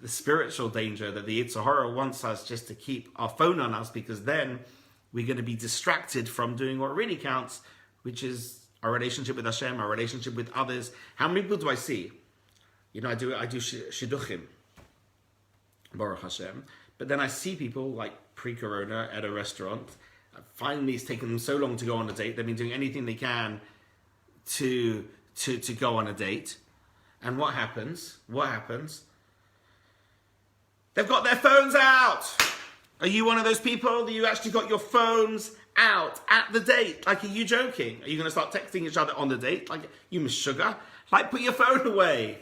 the spiritual danger that the Yetzer Hara wants us just to keep our phone on us, because then we're going to be distracted from doing what really counts, which is our relationship with Hashem, our relationship with others. How many people do I see? I do shidduchim, Baruch Hashem. But then I see people like pre-corona at a restaurant. Finally, it's taken them so long to go on a date. They've been doing anything they can to go on a date. And what happens? They've got their phones out. Are you one of those people that you actually got your phones out at the date? Like, are you joking? Are you going to start texting each other on the date? Like, you miss sugar? Like, put your phone away.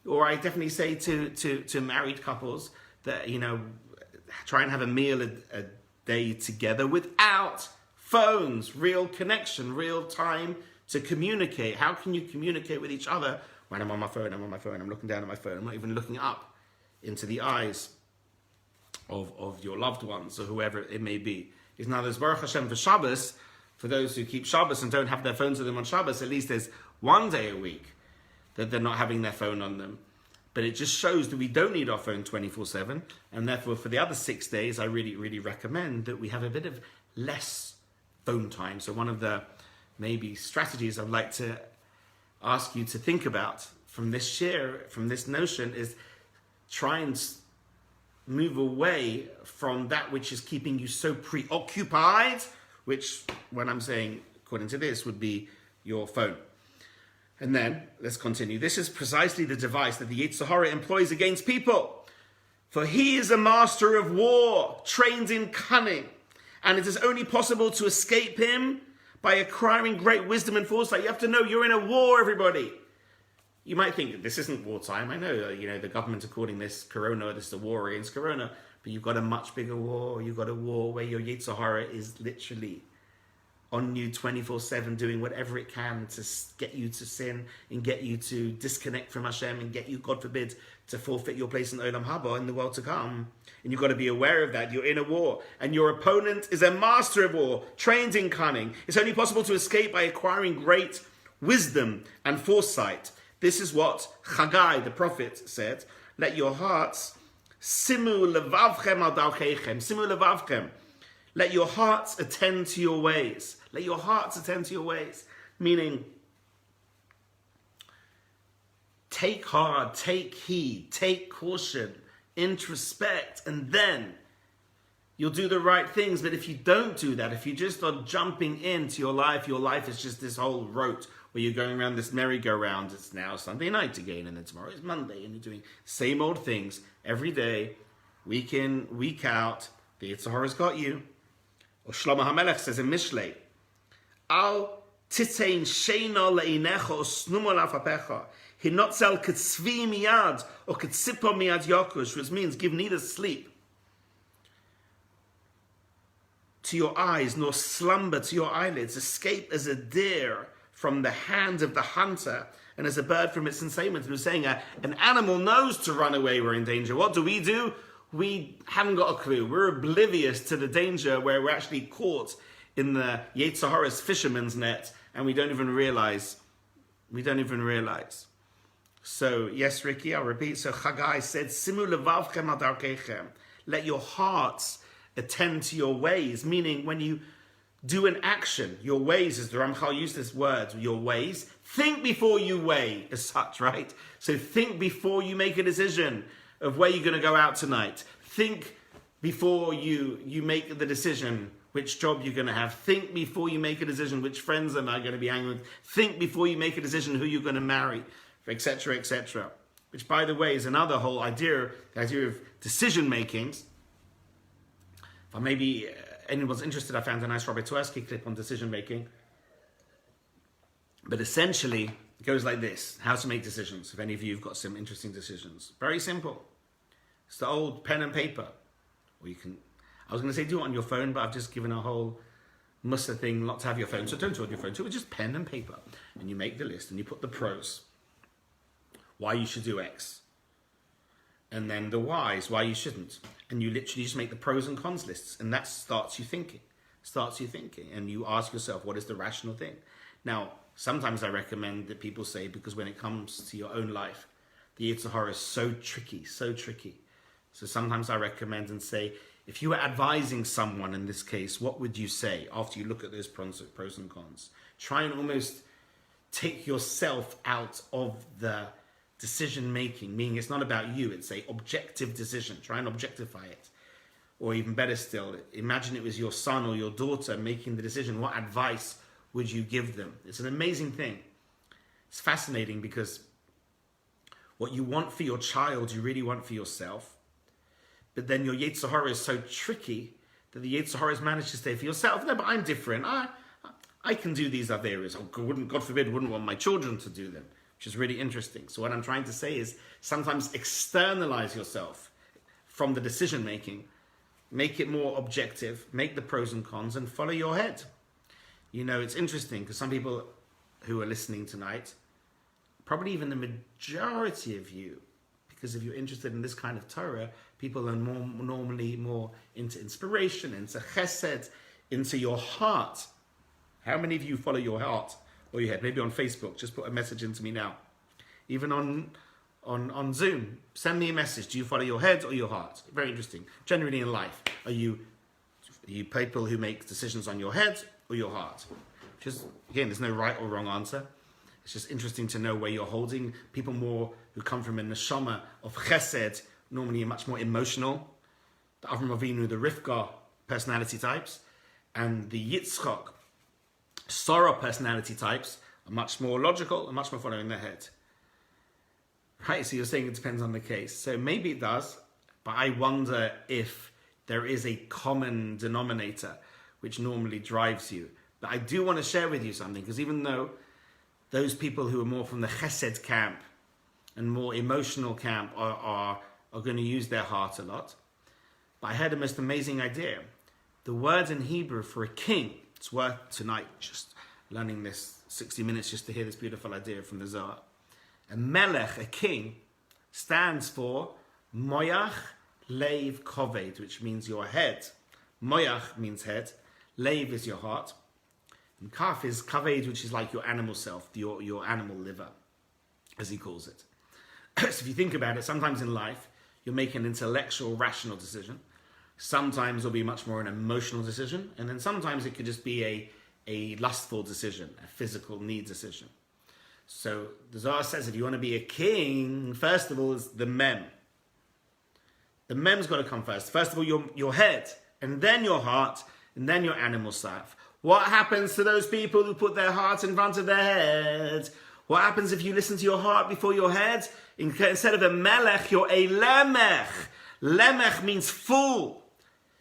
Or I definitely say to married couples that, try and have a meal a day together without phones. Real connection, real time to communicate. How can you communicate with each other when I'm on my phone, I'm looking down at my phone, I'm not even looking up into the eyes of your loved ones or whoever it may be. Is now there's Baruch Hashem for Shabbos, for those who keep Shabbos and don't have their phones with them on Shabbos, at least there's one day a week that they're not having their phone on them. But it just shows that we don't need our phone 24/7, and therefore for the other 6 days, I really, really recommend that we have a bit of less phone time. So one of the maybe strategies I'd like to ask you to think about from this notion is try and move away from that which is keeping you so preoccupied, which, when I'm saying, according to this, would be your phone. And then, let's continue. This is precisely the device that the Yetzer Hara employs against people. For he is a master of war, trained in cunning, and it is only possible to escape him by acquiring great wisdom and foresight. You have to know you're in a war, everybody. You might think this isn't wartime. I know, the government are calling this Corona, this is a war against Corona, but you've got a much bigger war. You've got a war where your Yetzer Hara is literally on you 24/7, doing whatever it can to get you to sin and get you to disconnect from Hashem and get you, God forbid, to forfeit your place in Olam Haba, in the world to come. And you've got to be aware of that. You're in a war, and your opponent is a master of war, trained in cunning. It's only possible to escape by acquiring great wisdom and foresight. This is what Haggai, the prophet, said. Let your hearts simu levavchem al darkeichem. Simu levavchem. Let your hearts attend to your ways. Let your hearts attend to your ways. Meaning, take heart, take heed, take caution, introspect, and then you'll do the right things. But if you don't do that, if you just are jumping into your life is just this whole rote where you're going around this merry-go-round. It's now Sunday night again, and then tomorrow is Monday, and you're doing same old things every day, week in, week out. The Yetzer Hara's got you. Or Shlomo HaMelech says in Mishlei, Al titein sheina leinecha osnumo lafapecha. Hinotzel ketzvi miyad or ketzipo miyad yakush, which means give neither sleep to your eyes nor slumber to your eyelids. Escape as a deer from the hand of the hunter and as a bird from its ensailment. He was saying an animal knows to run away, we're in danger. What do? We haven't got a clue. We're oblivious to the danger where we're actually caught in the Yetzer Hara's fisherman's net, and we don't even realize. So, yes, Ricky, I'll repeat. So Haggai said, Simu levavchem al darkeichem. Let your hearts attend to your ways, meaning when you do an action, your ways, as the Ramchal used this word, your ways, think before you weigh, as such, right? So think before you make a decision. of where you're going to go out tonight. Think before you make the decision which job you're going to have. Think before you make a decision which friends am I going to be hanging with. Think before you make a decision who you're going to marry, etc., etc. Which, by the way, is another whole idea, the idea of decision makings. If maybe anyone's interested, I found a nice Rabbi Twersky clip on decision making. But essentially, it goes like this: how to make decisions. If any of you have got some interesting decisions, very simple. It's the old pen and paper, or you can. I was going to say do it on your phone, but I've just given a whole muster thing not to have your phone. So don't do it on your phone. Do it just pen and paper, and you make the list and you put the pros, why you should do X, and then the whys, why you shouldn't, and you literally just make the pros and cons lists, and that starts you thinking. And you ask yourself, what is the rational thing? Now, sometimes I recommend that people say, because when it comes to your own life, the Yetzer Hara is so tricky. So sometimes I recommend and say, if you were advising someone in this case, what would you say after you look at those pros and cons? Try and almost take yourself out of the decision making, meaning it's not about you, it's a objective decision. Try and objectify it. Or even better still, imagine it was your son or your daughter making the decision. What advice would you give them? It's an amazing thing. It's fascinating because what you want for your child, you really want for yourself. But then your Yetzer Hara is so tricky that the Yetzer Hara has managed to stay for yourself. No, but I'm different. I can do these other areas. God forbid, wouldn't want my children to do them, which is really interesting. So what I'm trying to say is sometimes externalize yourself from the decision making. Make it more objective. Make the pros and cons and follow your head. You know, it's interesting because some people who are listening tonight, probably even the majority of you, because if you're interested in this kind of Torah, people are normally more into inspiration, into chesed, into your heart. How many of you follow your heart or your head? Maybe on Facebook, just put a message into me now. Even on Zoom, send me a message. Do you follow your head or your heart? Very interesting. Generally in life, are you people who make decisions on your head or your heart? Just again, there's no right or wrong answer. It's just interesting to know where you're holding. People more who come from a neshama of chesed, normally are much more emotional. The Avram Avinu, the Rivka personality types, and the Yitzchak, Sarah personality types are much more logical and much more following their head. Right, so you're saying it depends on the case. So maybe it does, but I wonder if there is a common denominator which normally drives you. But I do want to share with you something, because even though those people who are more from the chesed camp and more emotional camp are going to use their heart a lot. But I had a most amazing idea. The word in Hebrew for a king, it's worth tonight just learning this 60 minutes just to hear this beautiful idea from the Zohar. A melech, a king, stands for moyach leiv koved, which means your head. Moyach means head. Leiv is your heart. And kaf is kaved, which is like your animal self, your animal liver, as he calls it. So if you think about it, sometimes in life, you're making an intellectual, rational decision. Sometimes it'll be much more an emotional decision. And then sometimes it could just be a lustful decision, a physical need decision. So the Zohar says if you want to be a king, first of all is the mem. The mem's got to come first. First of all, your head, and then your heart, and then your animal self. What happens to those people who put their heart in front of their head? What happens if you listen to your heart before your head? Instead of a melech, you're a lemech. Lemech means fool.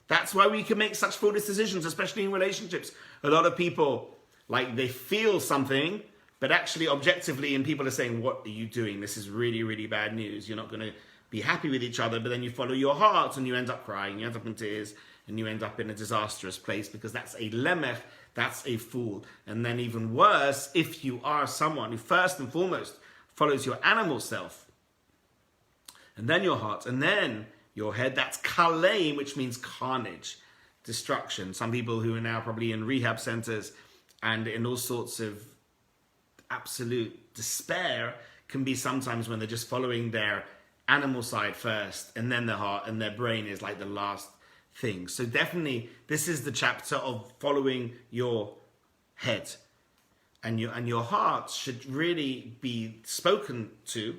That's why we can make such foolish decisions, especially in relationships. A lot of people, like, they feel something, but actually objectively, and people are saying, what are you doing? This is really, really bad news. You're not going to be happy with each other, but then you follow your heart and you end up crying, you end up in tears, and you end up in a disastrous place, because that's a lemech, that's a fool. And then even worse, if you are someone who first and foremost follows your animal self, and then your heart, and then your head, that's kalei, which means carnage, destruction. Some people who are now probably in rehab centers and in all sorts of absolute despair can be sometimes when they're just following their animal side first, and then their heart and their brain is like the last thing. So definitely this is the chapter of following your head, and your heart should really be spoken to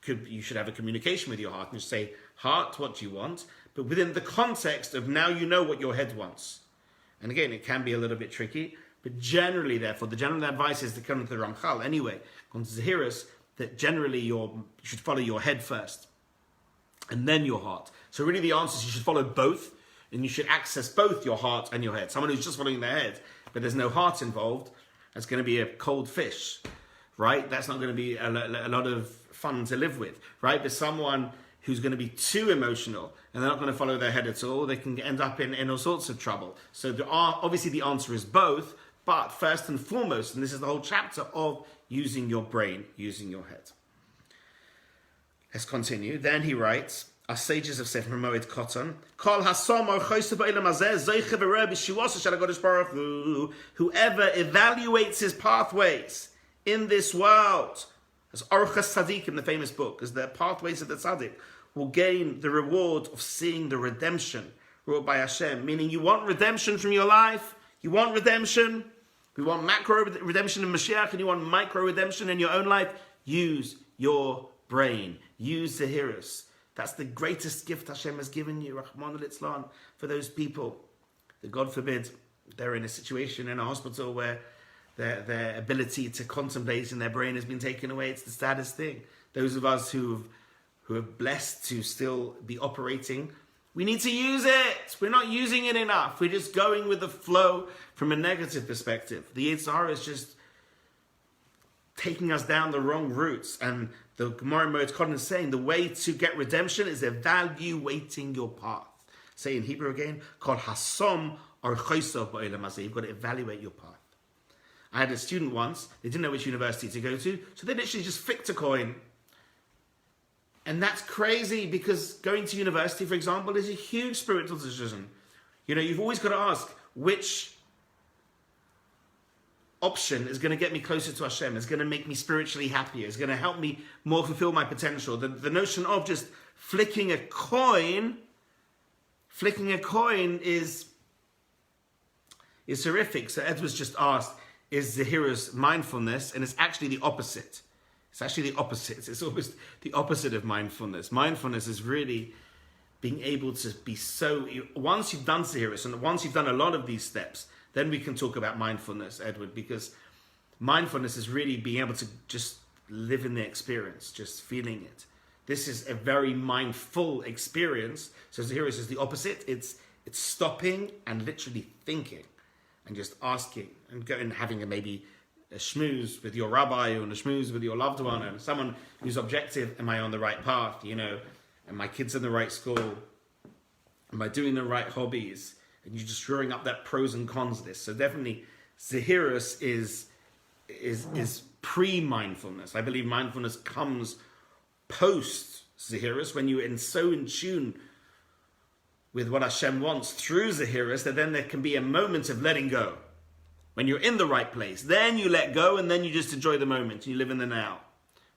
You should have a communication with your heart and just say, heart, what do you want? But within the context of now you know what your head wants. And again, it can be a little bit tricky, but generally, therefore, the general advice is to come to the Ramchal anyway, come to Zahiris, that generally you should follow your head first, and then your heart. So really the answer is you should follow both, and you should access both your heart and your head. Someone who's just following their head, but there's no heart involved, that's going to be a cold fish, right? That's not going to be a lot of fun to live with, right? But someone who's going to be too emotional and they're not going to follow their head at all, they can end up in all sorts of trouble. So obviously the answer is both, but first and foremost, and this is the whole chapter of using your brain, using your head. Let's continue. Then he writes, our sages have said from Moed Katan, whoever evaluates his pathways in this world, as Orchas Tzadikim, the famous book, as the pathways of the Tzaddik, will gain the reward of seeing the redemption wrought by Hashem. Meaning, you want redemption from your life? You want redemption? We want macro redemption in Mashiach, and you want micro redemption in your own life? Use your brain. Use Zahiris. That's the greatest gift Hashem has given you, Rahman al-Itzlan, for those people that, God forbid, they're in a situation in a hospital where their ability to contemplate in their brain has been taken away. It's the saddest thing. Those of us who are blessed to still be operating, we need to use it. We're not using it enough. We're just going with the flow from a negative perspective. The Yitzhar is just taking us down the wrong routes. And the Gemara Moed Katan is saying the way to get redemption is evaluating your path. Say in Hebrew again, called Hasom or Chosav Ba'olam Hazeh. You've got to evaluate your path. I had a student once, they didn't know which university to go to, so they literally just flicked a coin. And that's crazy, because going to university, for example, is a huge spiritual decision. You know, you've always got to ask, which option is going to get me closer to Hashem, is going to make me spiritually happier, is going to help me more fulfill my potential. The notion of just flicking a coin is horrific. So Ed was just asked, is Zahiris mindfulness? And it's actually the opposite. It's actually the opposite. It's almost the opposite of mindfulness. Mindfulness is really being able to be so... Once you've done Zahiris, and once you've done a lot of these steps, then we can talk about mindfulness, Edward, because mindfulness is really being able to just live in the experience, just feeling it. This is a very mindful experience. So Zahiris is the opposite. It's stopping and literally thinking and just asking and going, having maybe a schmooze with your rabbi or a schmooze with your loved one and someone who's objective. Am I on the right path? You know, are my kids in the right school? Am I doing the right hobbies? And you're just drawing up that pros and cons list. So definitely Zahiris is pre-mindfulness. I believe mindfulness comes post Zahiris, when you're so in tune with what Hashem wants through Zahiris, that then there can be a moment of letting go. When you're in the right place, then you let go, and then you just enjoy the moment. You live in the now,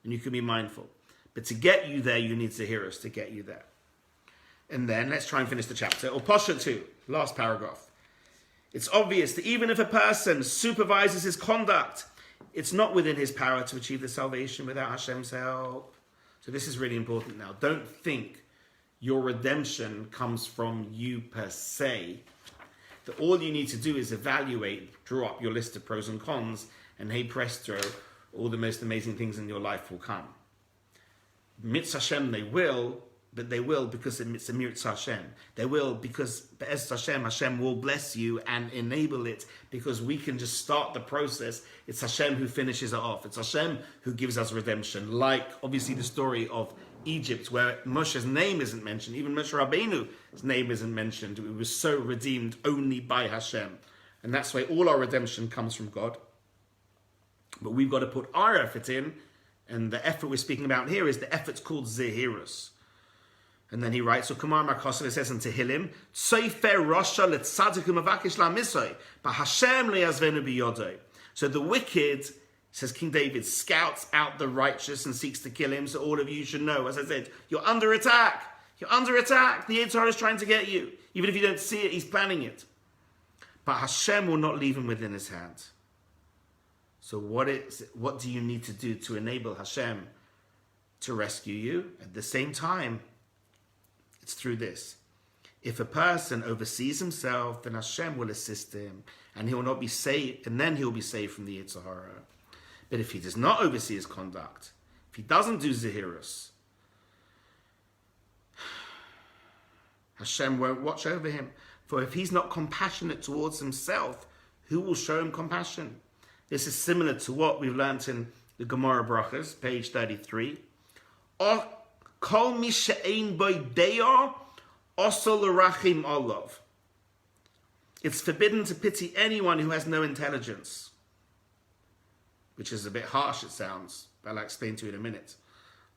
and you can be mindful. But to get you there, you need Zahiris to get you there. And then let's try and finish the chapter. Or Pasha 2, last paragraph. It's obvious that even if a person supervises his conduct, it's not within his power to achieve the salvation without Hashem's help. So this is really important now. Don't think your redemption comes from you per se. That all you need to do is evaluate, draw up your list of pros and cons, and hey presto, all the most amazing things in your life will come. Mitzvah Hashem, they will, but they will because it's a Mitzvah Hashem. They will because Be'ez Hashem, Hashem will bless you and enable it, because we can just start the process. It's Hashem who finishes it off. It's Hashem who gives us redemption. Like, obviously, the story of Egypt, where Moshe's name isn't mentioned. Even Moshe Rabbeinu's name isn't mentioned. It was so redeemed only by Hashem. And that's why all our redemption comes from God. But we've got to put our effort in, and the effort we're speaking about here is the effort's called Zehirus. And then he writes, so Kumar Markosov says in Tehillim, Tzofer Rasha letzadikim avakish la'misoi, but Hashem le'azvenu biyodoi. So the wicked, says King David, scouts out the righteous and seeks to kill him. So all of you should know, as I said, you're under attack. You're under attack. The Yitzhar is trying to get you. Even if you don't see it, he's planning it. But Hashem will not leave him within his hand. So what do you need to do to enable Hashem to rescue you. At the same time, it's through this. If a person oversees himself, then Hashem will assist him, and he will not be saved, and then he will be saved from the Yetzer Hara. But if he does not oversee his conduct, if he doesn't do Zahirus, Hashem won't watch over him. For if he's not compassionate towards himself, who will show him compassion? This is similar to what we've learnt in the Gemara Brachas, page 33. Kol mi she'ein bo deya, oso l'rachim olav. It's forbidden to pity anyone who has no intelligence. Which is a bit harsh, it sounds, but I'll explain to you in a minute.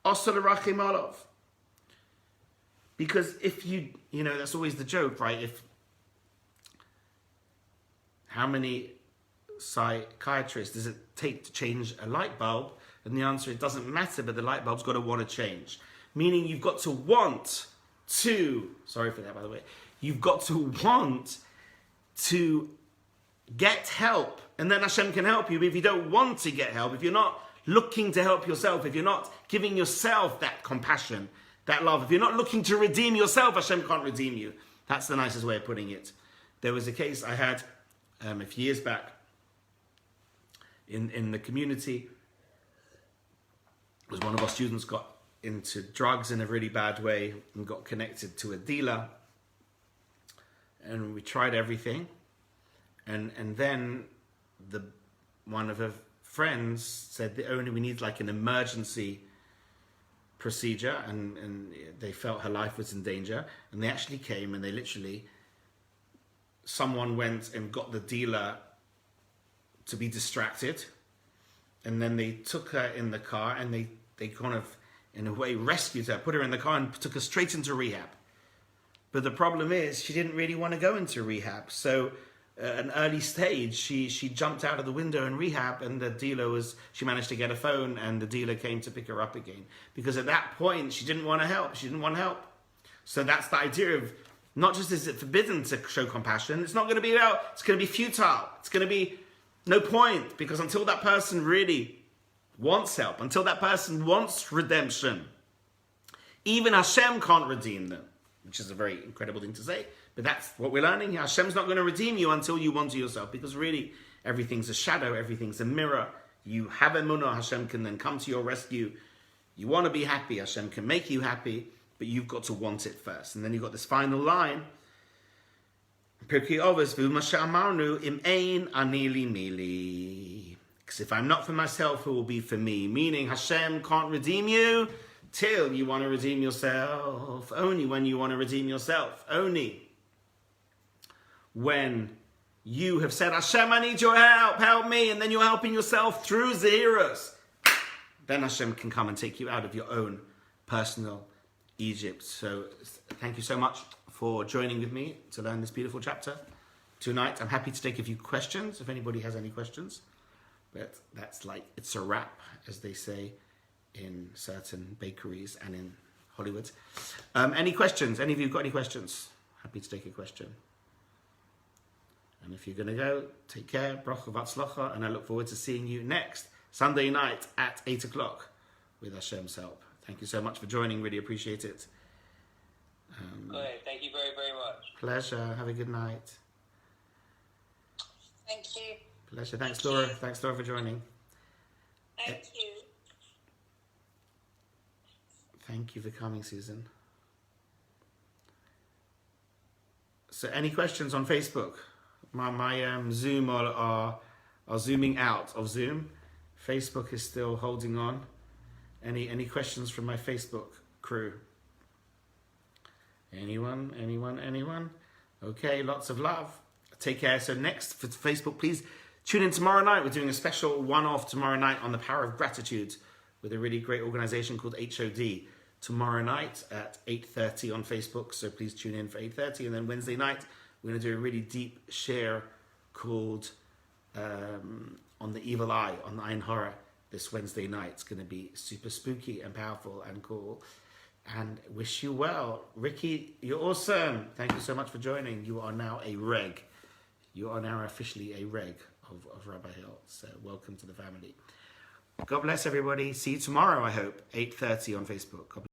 Oso l'rachim olav. Because if you know, that's always the joke, right? How many psychiatrists does it take to change a light bulb? And the answer, it doesn't matter, but the light bulb's got to want to change. Meaning you've got to want to, sorry for that, by the way, you've got to want to get help. And then Hashem can help you. But if you don't want to get help, if you're not looking to help yourself, if you're not giving yourself that compassion, that love, if you're not looking to redeem yourself, Hashem can't redeem you. That's the nicest way of putting it. There was a case I had a few years back in the community. It was one of our students got into drugs in a really bad way and got connected to a dealer. And we tried everything. And then one of her friends said that only we need like an emergency procedure, and they felt her life was in danger, and they actually came and they literally, someone went and got the dealer to be distracted, and then they took her in the car and they kind of in a way rescued her, put her in the car and took her straight into rehab. But the problem is she didn't really want to go into rehab, so at an early stage she jumped out of the window in rehab, and the dealer she managed to get a phone, and the dealer came to pick her up again, because at that point she didn't want to help. So that's the idea of, not just is it forbidden to show compassion, it's not going to be about, it's going to be futile, it's going to be no point, because until that person really wants help, until that person wants redemption, even Hashem can't redeem them, which is a very incredible thing to say. But that's what we're learning here. Hashem's not going to redeem you until you want to yourself, because really everything's a shadow, everything's a mirror. You have emunah, Hashem can then come to your rescue. You want to be happy, Hashem can make you happy, but you've got to want it first. And then you've got this final line. Because if I'm not for myself, who will be for me? Meaning Hashem can't redeem you till you want to redeem yourself. Only when you want to redeem yourself. Only when you have said, Hashem, I need your help me, and then you're helping yourself through Zahirus, then Hashem can come and take you out of your own personal Egypt. So thank you so much for joining with me to learn this beautiful chapter tonight. I'm happy to take a few questions if anybody has any questions, but that's like, it's a wrap, as they say in certain bakeries and in Hollywood. Any questions? Any of you got any questions? Happy to take a question. And if you're going to go, take care, bracha v'atzlacha, and I look forward to seeing you next Sunday night at 8 o'clock with Hashem's help. Thank you so much for joining, really appreciate it. Okay, thank you very, very much. Pleasure, have a good night. Thank you. Pleasure, thanks Laura, thanks Laura for joining. Thank you. Thank you for coming, Susan. So any questions on Facebook? My Zoom are zooming out of Zoom. Facebook is still holding on. Any questions from my Facebook crew? Anyone? Okay, lots of love. Take care. So next for Facebook, please tune in tomorrow night. We're doing a special one-off tomorrow night on the power of gratitude with a really great organization called HOD. Tomorrow night at 8:30 on Facebook. So please tune in for 8:30. And then Wednesday night, we're going to do a really deep share called On the Evil Eye, on the Ein Hara, this Wednesday night. It's going to be super spooky and powerful and cool. And wish you well. Ricky, you're awesome. Thank you so much for joining. You are now a reg. You are now officially a reg of Rabbi Hill. So welcome to the family. God bless everybody. See you tomorrow, I hope, 8:30 on Facebook. God bless.